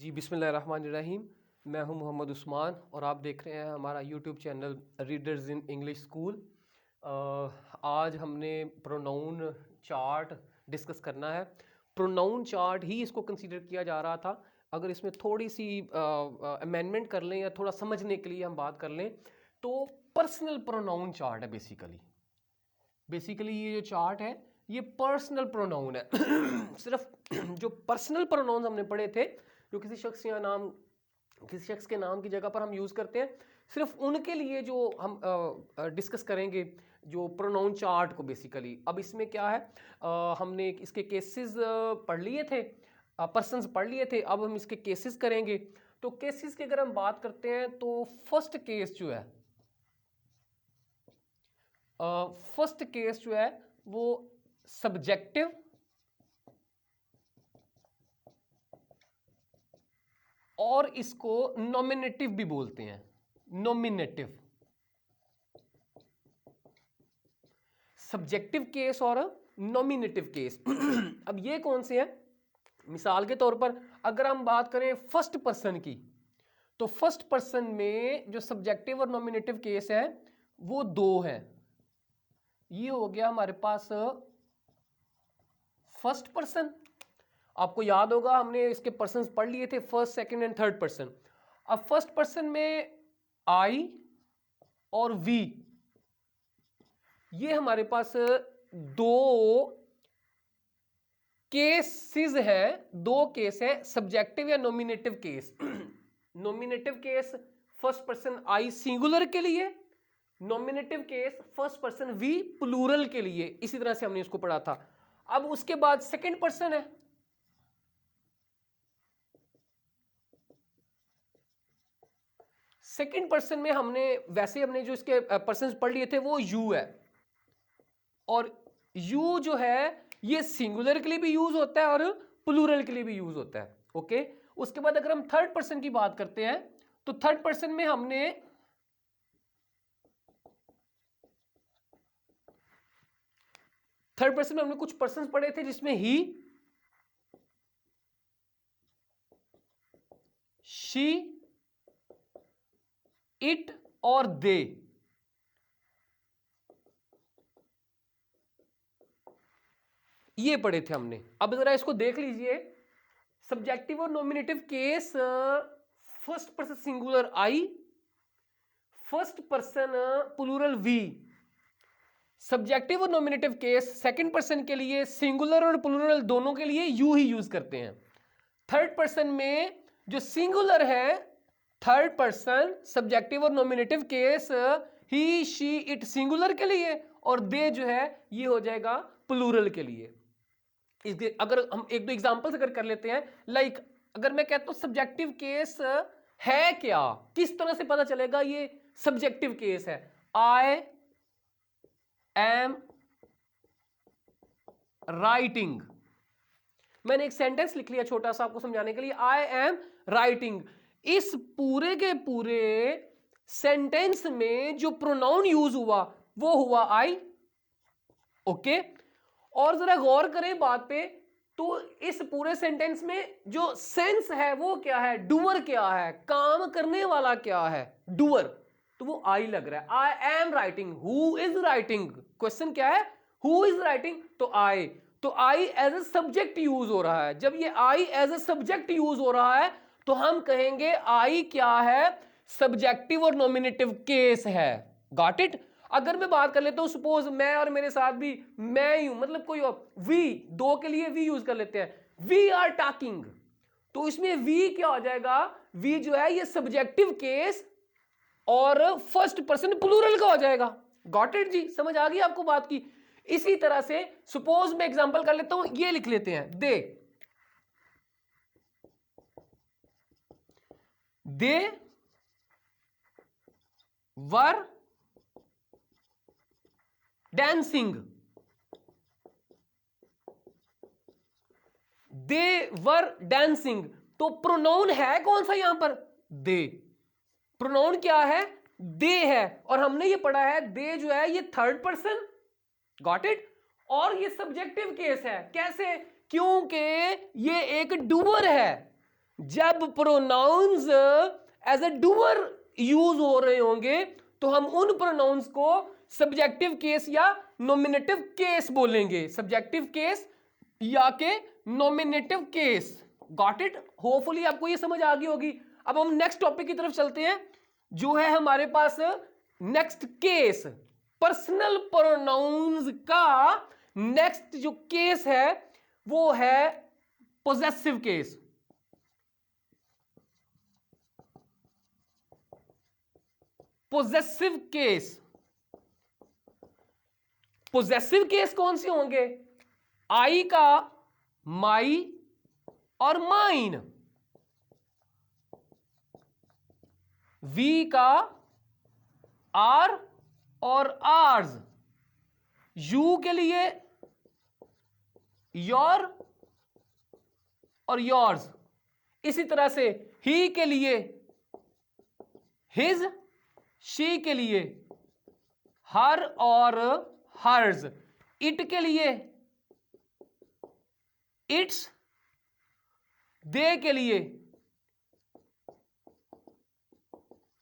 जी बिस्मिल्लाहिर्रहमानिर्रहीम। मैं हूं मोहम्मद उस्मान और आप देख रहे हैं हमारा YouTube channel readers in English school. आज हमने प्रोनाउन चार्ट डिस्कस करना है। प्रोनाउन चार्ट ही इसको कंसीडर किया जा रहा था। अगर इसमें थोड़ी सी अमेंडमेंट कर लें या थोड़ा समझने के लिए हम बात कर लें तो पर्सनल प्रोनाउन चार्ट है। बेसिकली ये जो चार्ट है ये पर्सनल प्रोनाउन है। सिर्फ जो पर्सनल प्रोनाउन हमने पढ़े थे, जो किसी शख्स के नाम की जगह पर हम यूज करते हैं, सिर्फ उनके लिए जो हम डिस्कस करेंगे जो प्रोनाउन चार्ट को बेसिकली। अब इसमें क्या है, हमने इसके केसेस पढ़ लिए थे, पर्सन्स पढ़ लिए थे, अब हम इसके केसेस करेंगे। तो केसेस की अगर हम बात करते हैं तो फर्स्ट केस जो है वो सब्जेक्टिव और इसको नॉमिनेटिव भी बोलते हैं। नॉमिनेटिव, सब्जेक्टिव केस और नॉमिनेटिव केस। अब ये कौन से हैं? मिसाल के तौर पर अगर हम बात करें फर्स्ट पर्सन की, तो फर्स्ट पर्सन में जो सब्जेक्टिव और नॉमिनेटिव केस है वो दो है। ये हो गया हमारे पास फर्स्ट पर्सन। आपको याद होगा हमने इसके पर्सन्स पढ़ लिए थे, first, second and third person. अब फर्स्ट पर्सन में आई और वी, ये हमारे पास दो केसेस है, दो केस है, सब्जेक्टिव या nominative case. Nominative case first person I singular के लिए, nominative case first person we plural के लिए। इसी तरह से हमने इसको पढ़ा था। अब उसके बाद सेकंड पर्सन है, सेकंड पर्सन में हमने जो इसके पर्सन पढ़ लिए थे वो यू है, और यू जो है ये सिंगुलर के लिए भी यूज होता है और प्लूरल के लिए भी यूज होता है। ओके, उसके बाद अगर हम थर्ड पर्सन की बात करते हैं तो थर्ड पर्सन में हमने कुछ पर्सन पढ़े थे जिसमें ही, शी, इट और दे। ये पढ़े थे हमने। अब जरा इसको देख लीजिए, सब्जेक्टिव और nominative case first person singular I, first person plural we. Subjective और नॉमिनेटिव केस सेकंड पर्सन के लिए सिंगुलर और प्लूरल दोनों के लिए यू ही यूज करते हैं। थर्ड पर्सन में जो सिंगुलर है, थर्ड पर्सन सब्जेक्टिव और nominative case he, she, it singular के लिए, और दे जो है ये हो जाएगा प्लूरल के लिए। अगर हम एक दो एग्जांपल्स अगर कर लेते हैं, लाइक अगर मैं कहता हूं सब्जेक्टिव केस है क्या, किस तरह से पता चलेगा ये सब्जेक्टिव केस है? I am writing. मैंने एक सेंटेंस लिख लिया छोटा सा आपको समझाने के लिए, आई एम राइटिंग। इस पूरे के पूरे सेंटेंस में जो प्रोनाउन यूज हुआ वो हुआ आई। ओके, और जरा गौर करें बात पे, तो इस पूरे सेंटेंस में जो सेंस है वो क्या है? डूअर क्या है? काम करने वाला क्या है? डूअर। तो वो आई लग रहा है। I am writing. Who is writing? Question क्या है? Who is writing? तो आई। तो I as a subject use हो रहा है। जब ये I as a subject use हो रहा है तो हम कहेंगे आई क्या है? सब्जेक्टिव और नॉमिनेटिव केस है। Got it? अगर मैं बात कर लेता हूं, सपोज मैं और मेरे साथ भी मैं ही हूं, मतलब कोई और, वी, दो के लिए वी यूज कर लेते हैं, वी आर टॉकिंग। तो इसमें वी क्या हो जाएगा? वी जो है ये सब्जेक्टिव केस और फर्स्ट पर्सन प्लूरल का हो जाएगा। गॉट इट जी? समझ आ गई आपको बात की? इसी तरह से सपोज मैं एग्जांपल कर लेता हूं, ये लिख लेते हैं, they were dancing. They were dancing. तो प्रोनाउन है कौन सा यहां पर? दे। प्रोनाउन क्या है? दे है। और हमने ये पढ़ा है दे जो है ये थर्ड पर्सन। Got it? और ये सब्जेक्टिव केस है। कैसे? क्योंकि ये एक डूअर है। जब pronouns as a doer use हो रहे होंगे तो हम उन प्रोनाउंस को सब्जेक्टिव केस या नॉमिनेटिव केस बोलेंगे, सब्जेक्टिव केस या के nominative case. Got it? Hopefully आपको ये समझ आ गई होगी। अब हम नेक्स्ट टॉपिक की तरफ चलते हैं, जो है हमारे पास नेक्स्ट केस। पर्सनल प्रोनाउंस का नेक्स्ट जो केस है वो है possessive case. Possessive case, possessive case कौन से होंगे? आई का माई और माइन, वी का आर और आर्स, यू के लिए योर और योर्स, इसी तरह से ही के लिए हिज, शी के लिए हर और हर्ज, इट के लिए इट्स, दे के लिए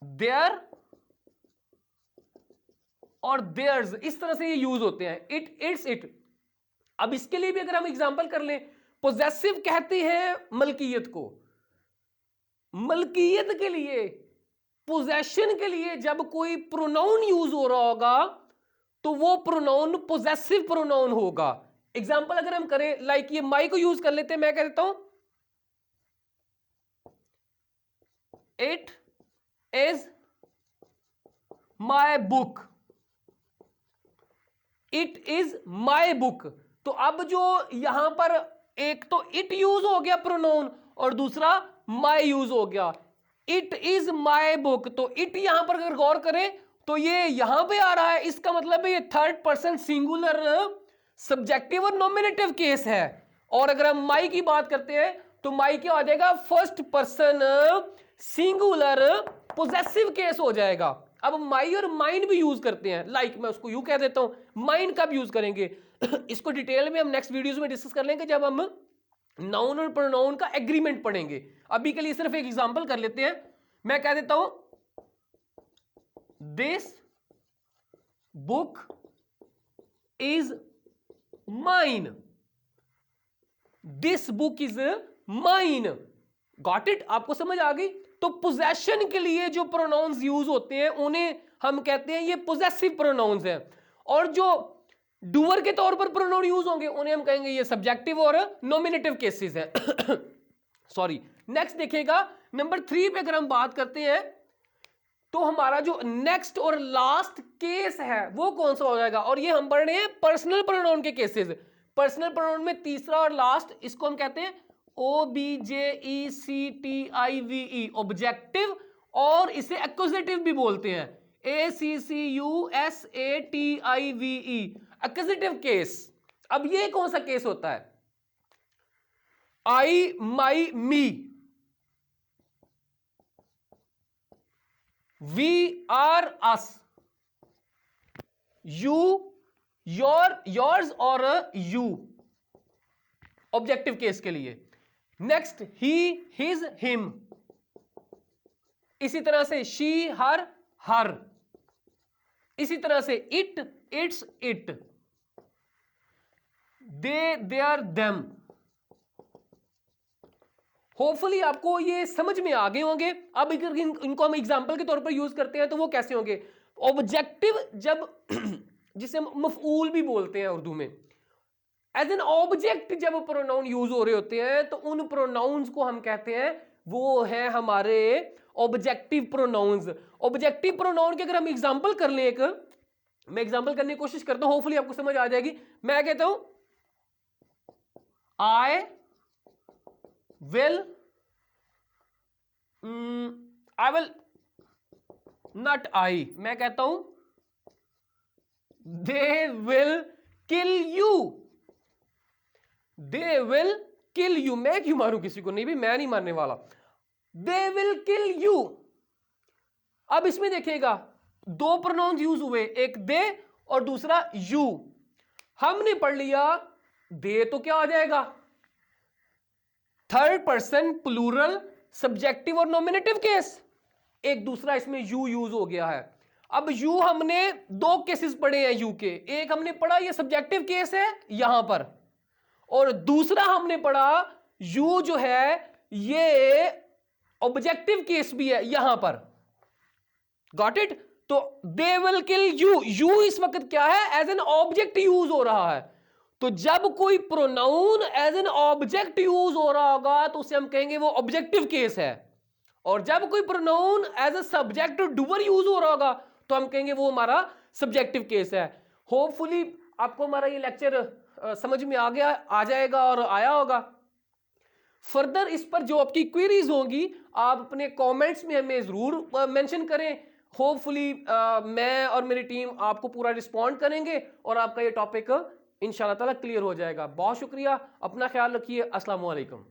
देयर और देयर्स। इस तरह से ये यूज होते हैं, इट, इट्स, इट। अब इसके लिए भी अगर हम एग्जांपल कर लें, पोजेसिव कहते हैं मलकियत को। मलकियत के लिए, पोजेशन के लिए जब कोई प्रोनाउन यूज हो रहा होगा तो वो प्रोनाउन पोजेसिव प्रोनाउन होगा। एग्जांपल अगर हम करें, लाइक ये माई को यूज कर लेते हैं, मैं कह देता हूं it is my book, it is my book. तो अब जो यहां पर एक तो इट यूज हो गया प्रोनाउन और दूसरा माई यूज हो गया, इट इज माई बुक। तो इट यहां पर अगर गौर करें तो ये यहां पे आ रहा है, इसका मतलब है ये थर्ड पर्सन सिंगुलर सब्जेक्टिव और नॉमिनेटिव केस है। और अगर हम माई की बात करते हैं तो माई क्या हो जाएगा? First person singular possessive case हो जाएगा। अब माई और माइन भी यूज करते हैं, लाइक मैं उसको यू कह देता हूं, माइन कब यूज करेंगे इसको डिटेल में हम नेक्स्ट वीडियोस में डिस्कस कर लेंगे जब हम नाउन और प्रोनाउन का एग्रीमेंट पढ़ेंगे। अभी के लिए सिर्फ एक एग्जांपल कर लेते हैं, मैं कह देता हूं this book is mine, this book is mine. Got it? आपको समझ आ गई? तो पोजेशन के लिए जो प्रोनाउंस यूज होते हैं उन्हें हम कहते हैं ये पोजेसिव प्रोनाउंस है, और जो डूअर के तौर पर प्रोनाउन यूज होंगे उन्हें हम कहेंगे ये सब्जेक्टिव और नॉमिनेटिव केसेस हैं। सॉरी। नेक्स्ट देखिएगा, नंबर 3 पे अगर हम बात करते हैं तो हमारा जो नेक्स्ट और लास्ट केस है वो कौन सा हो जाएगा? और ये हम पढ़ रहे हैं पर्सनल प्रोनाउन के केसेस। पर्सनल प्रोनाउन में तीसरा और लास्ट, इसको हम कहते हैं OBJECTIVE, ऑब्जेक्टिव, और इसे एक्यूजेटिव भी बोलते हैं, ACCUSATIVE, एक्यूजेटिव केस। अब ये कौन सा केस होता है? I, my, me, we, our, us, you, your, yours और यू, ऑब्जेक्टिव केस के लिए। नेक्स्ट ही, हिज, हिम, इसी तरह से शी, हर, हर, इसी तरह से it, its, it, they, their, them. Hopefully आपको ये समझ में आ गए होंगे। अब इनको हम एग्जांपल के तौर पर यूज करते हैं तो वो कैसे होंगे? ऑब्जेक्टिव जब जिसे हम मफऊल भी बोलते हैं उर्दू में, एज एन ऑब्जेक्ट जब प्रोनाउन यूज हो रहे होते हैं तो उन प्रोनाउंस को हम कहते हैं वो है हमारे ऑब्जेक्टिव प्रोनाउंस। ऑब्जेक्टिव प्रोनाउन के अगर हम एग्जांपल कर लें, एक मैं एग्जांपल करने की कोशिश करता हूं, होपफुली आपको समझ आ जाएगी। मैं कहता हूं आई विल नॉट आई, मैं कहता हूं दे will kill you, they will kill you. मैं क्यों मारूं किसी को? नहीं भी, मैं नहीं मारने वाला। दे विल किल यू। अब इसमें देखिएगा दो प्रोनाउंस यूज हुए, एक दे और दूसरा यू। हमने पढ़ लिया दे तो क्या आ जाएगा? थर्ड पर्सन प्लूरल सब्जेक्टिव और नॉमिनेटिव केस। एक दूसरा इसमें यू यूज हो गया है। अब यू हमने दो केसेस पढ़े हैं यू के, एक हमने पढ़ा ये सब्जेक्टिव केस है यहां पर, और दूसरा हमने पढ़ा यू जो है ये ऑब्जेक्टिव केस भी है यहां पर। Got it? तो they will kill you, you इस वक्त क्या है? एज एन ऑब्जेक्ट यूज हो रहा है। तो जब कोई pronoun as an object use हो रहा होगा तो उसे हम कहेंगे वो ऑब्जेक्टिव केस है, और जब कोई pronoun as a subject doer use हो रहा होगा तो हम कहेंगे वो हमारा सब्जेक्टिव केस है। होपफुली आपको हमारा ये लेक्चर समझ में आ जाएगा और आया होगा। फर्दर इस पर जो आपकी क्वेरीज होंगी आप अपने कमेंट्स में हमें जरूर मेंशन करें। होपफुली मैं और मेरी टीम आपको पूरा रिस्पॉन्ड करेंगे और आपका ये टॉपिक इंशाल्लाह ताला क्लियर हो जाएगा। बहुत शुक्रिया, अपना ख्याल रखिए। अस्सलाम वालेकुम।